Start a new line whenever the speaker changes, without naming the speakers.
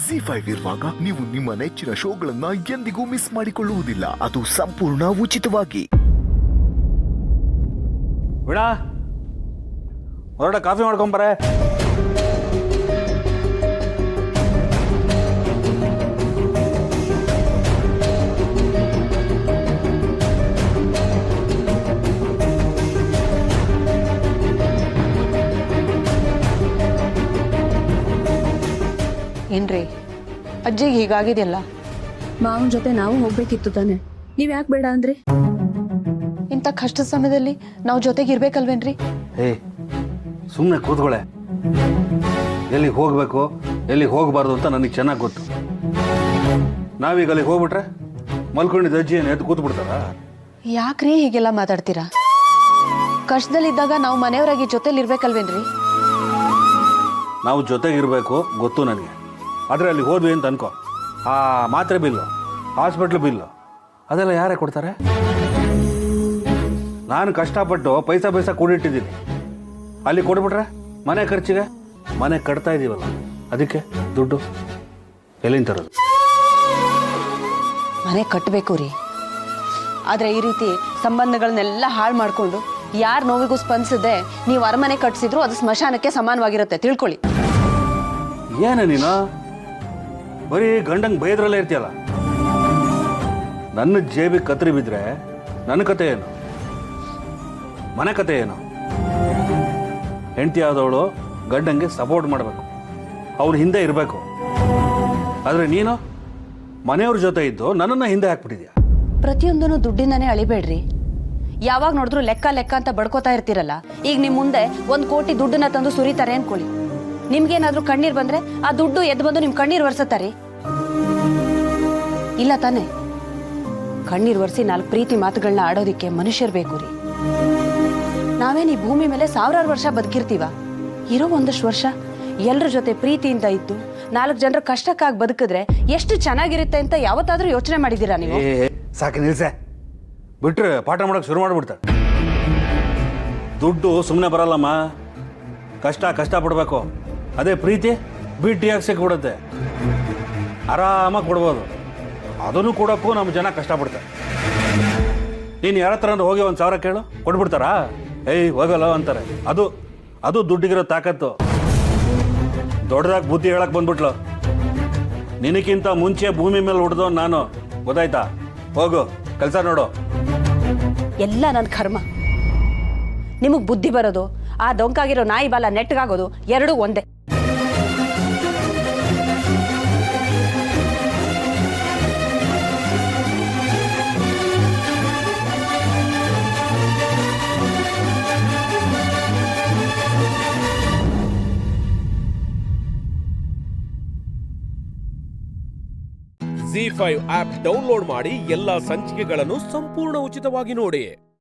ZEE5 ಇರುವಾಗ ನೀವು ನಿಮ್ಮ ನೆಚ್ಚಿನ ಶೋಗಳನ್ನ ಎಂದಿಗೂ ಮಿಸ್ ಮಾಡಿಕೊಳ್ಳುವುದಿಲ್ಲ. ಅದು ಸಂಪೂರ್ಣ ಉಚಿತವಾಗಿ.
ಬಿಡ ಹೊರಡ ಕಾಫಿ ಮಾಡ್ಕೊಂಬರೆ.
ಏನ್ರಿ ಅಜ್ಜಿಗೆ ಹೀಗಾಗಿದೆಯಲ್ಲ?
ಮಾವನ ಜೊತೆ ನಾವು ಹೋಗ್ಬೇಕಿತ್ತು ತಾನೆ, ನೀವ್ ಯಾಕೆ ಬೇಡ ಅಂದ್ರಿ?
ಇಂಥ ಕಷ್ಟದ ಸಮಯದಲ್ಲಿ ನಾವು ಜೊತೆಗೆ ಇರ್ಬೇಕಲ್ವೇನ್ರಿ?
ಸುಮ್ಮನೆ ಕೂತ್ಕೊಳ್ಳೆ. ಎಲ್ಲಿಗೆ ಹೋಗ್ಬೇಕು ಎಲ್ಲಿಗೆ ಹೋಗಬಾರ್ದು ಅಂತ ನನಗೆ ಚೆನ್ನಾಗಿ ಗೊತ್ತು. ನಾವೀಗ ಅಲ್ಲಿಗೆ ಹೋಗ್ಬಿಟ್ರೆ ಮಲ್ಕೊಂಡಿದ್ದ ಅಜ್ಜಿ ಏನು ಎದ್ದು ಕೂತ್ ಬಿಡ್ತಾರ?
ಯಾಕ್ರಿ ಹೀಗೆಲ್ಲ ಮಾತಾಡ್ತೀರಾ? ಕಷ್ಟದಲ್ಲಿದ್ದಾಗ ನಾವು ಮನೆಯವರಾಗಿ ಜೊತೆಲಿ ಇರ್ಬೇಕಲ್ವೇನ್ರಿ?
ನಾವು ಜೊತೆಗಿರ್ಬೇಕು ಗೊತ್ತು ನನಗೆ. ಆದರೆ ಅಲ್ಲಿ ಹೋದ್ವಿ ಅಂತ ಅನ್ಕೋ, ಆ ಮಾತ್ರೆ ಬಿಲ್ಲು, ಹಾಸ್ಪಿಟ್ಲ್ ಬಿಲ್ಲು ಅದೆಲ್ಲ ಯಾರೇ ಕೊಡ್ತಾರೆ? ನಾನು ಕಷ್ಟಪಟ್ಟು ಪೈಸಾ ಕೂಡಿಟ್ಟಿದ್ದೀನಿ. ಅಲ್ಲಿ ಕೊಡ್ಬಿಟ್ರೆ ಮನೆ ಖರ್ಚಿಗೆ ಮನೆ ಕಟ್ತಾ ಇದ್ದೀವಲ್ಲ, ಅದಕ್ಕೆ ದುಡ್ಡು ಎಲ್ಲಿಂದ ತರೋದು?
ಮನೆ ಕಟ್ಟಬೇಕು ರೀ, ಆದರೆ ಈ ರೀತಿ ಸಂಬಂಧಗಳನ್ನೆಲ್ಲ ಹಾಳು ಮಾಡಿಕೊಂಡು ಯಾರ ನೋವಿಗೂ ಸ್ಪಂದಿಸದೆ ನೀವು ಅರಮನೆ ಕಟ್ಸಿದ್ರು ಅದು ಸ್ಮಶಾನಕ್ಕೆ ಸಮಾನವಾಗಿರುತ್ತೆ, ತಿಳ್ಕೊಳ್ಳಿ.
ಏನ ನೀನು ಬರೀ ಗಂಡಂಗೆ ಬೈದ್ರಲ್ಲೇ ಇರ್ತೀಯಲ್ಲ. ನನ್ನ ಜೇಬಿಗೆ ಕತ್ರಿ ಬಿದ್ದರೆ ನನ್ನ ಕತೆ ಏನು? ಮನೆ ಕತೆ ಏನು? ಹೆಂಡತಿ ಆದವಳು ಗಂಡಂಗೆ ಸಪೋರ್ಟ್ ಮಾಡಬೇಕು, ಅವ್ರ ಹಿಂದೆ ಇರಬೇಕು. ಆದರೆ ನೀನು ಮನೆಯವ್ರ ಜೊತೆ ಇದ್ದು ನನ್ನನ್ನು ಹಿಂದೆ ಹಾಕ್ಬಿಟ್ಟಿದ್ಯಾ.
ಪ್ರತಿಯೊಂದನ್ನು ದುಡ್ಡಿಂದಾನೇ ಅಳಿಬೇಡ್ರಿ. ಯಾವಾಗ ನೋಡಿದ್ರು ಲೆಕ್ಕ ಅಂತ ಬಡ್ಕೋತಾ ಇರ್ತೀರಲ್ಲ. ಈಗ ನಿಮ್ಮ ಮುಂದೆ 1 ಕೋಟಿ ದುಡ್ಡನ್ನ ತಂದು ಸುರಿತಾರೆ ಅನ್ಕೊಳ್ಳಿ. ನಿಮ್ಗೇನಾದ್ರೂ ಕಣ್ಣೀರ್ ಬಂದ್ರೆ ಆ ದುಡ್ಡು ಎದ್ದು ಬಂದು ನಿಮ್ ಕಣ್ಣೀರ್ ಒರೆಸತ್ತಾರಿ? ಇಲ್ಲ ತಾನೆ? ಕಣ್ಣೀರ್ ಒರೆಸಿ 4 ಪ್ರೀತಿ ಮಾತುಗಳನ್ನ ಆಡೋದಿಕ್ಕೆ ಮನುಷ್ಯರ್ ಬೇಕು ರೀ. ನಾವೇನ್ ಈ ಭೂಮಿ ಮೇಲೆ 1000 ವರ್ಷ ಬದುಕಿರ್ತೀವ? ಇರೋ ಒಂದಷ್ಟು ವರ್ಷ ಎಲ್ರ ಜೊತೆ ಪ್ರೀತಿಯಿಂದ ಇದ್ದು 4 ಜನರ ಕಷ್ಟಕ್ಕಾಗಿ ಬದುಕಿದ್ರೆ ಎಷ್ಟು ಚೆನ್ನಾಗಿರುತ್ತೆ ಅಂತ ಯಾವತ್ತಾದ್ರೂ ಯೋಚನೆ ಮಾಡಿದೀರಾ ನೀವು?
ಸಾಕು ನಿಲ್ಸೆ. ಬಿಟ್ರೆ ಪಾಠ ಮಾಡೋಕೆ ಶುರು ಮಾಡ್ಬಿಡ್ತಾರೆ. ದುಡ್ಡು ಸುಮ್ಮನೆ ಬರಲ್ಲಮ್ಮ, ಕಷ್ಟ ಪಡ್ಬೇಕು. ಅದೇ ಪ್ರೀತಿ ಬಿಟ್ಟಿಯಾಗಿ ಸಿಕ್ಬಿಡುತ್ತೆ, ಆರಾಮಾಗಿ ಕೊಡ್ಬೋದು. ಅದನ್ನು ಕೊಡೋಕ್ಕೂ ನಮ್ಮ ಜನ ಕಷ್ಟಪಡ್ತಾರೆ. ನೀನು ಯಾರ ಹತ್ರ ಹೋಗಿ 1000 ಕೇಳು, ಕೊಟ್ಬಿಡ್ತಾರಾ? ಹೋಗಲ್ಲ ಅಂತಾರೆ. ಅದು ದುಡ್ಡಿಗಿರೋ ತಾಕತ್ತು. ದೊಡ್ಡದಾಗಿ ಬುದ್ಧಿ ಹೇಳಕ್ ಬಂದ್ಬಿಟ್ಲು. ನಿನಕ್ಕಿಂತ ಮುಂಚೆ ಭೂಮಿ ಮೇಲೆ ಹುಡ್ದು ನಾನು, ಗೊತ್ತಾಯ್ತಾ? ಹೋಗು ಕೆಲಸ ನೋಡು.
ಎಲ್ಲ ನನ್ನ ಕರ್ಮ. ನಿಮಗ್ ಬುದ್ಧಿ ಬರೋದು, ಆ ಡೊಂಕಾಗಿರೋ ನಾಯಿ ಬಾಲ ನೆಟ್ಗಾಗೋದು ಎರಡೂ ಒಂದೇ.
ZEE5 ಆಪ್ ಡೌನ್ಲೋಡ್ ಮಾಡಿ ಎಲ್ಲಾ ಸಂಚಿಕೆಗಳನ್ನು ಸಂಪೂರ್ಣ ಉಚಿತವಾಗಿ ನೋಡಿ.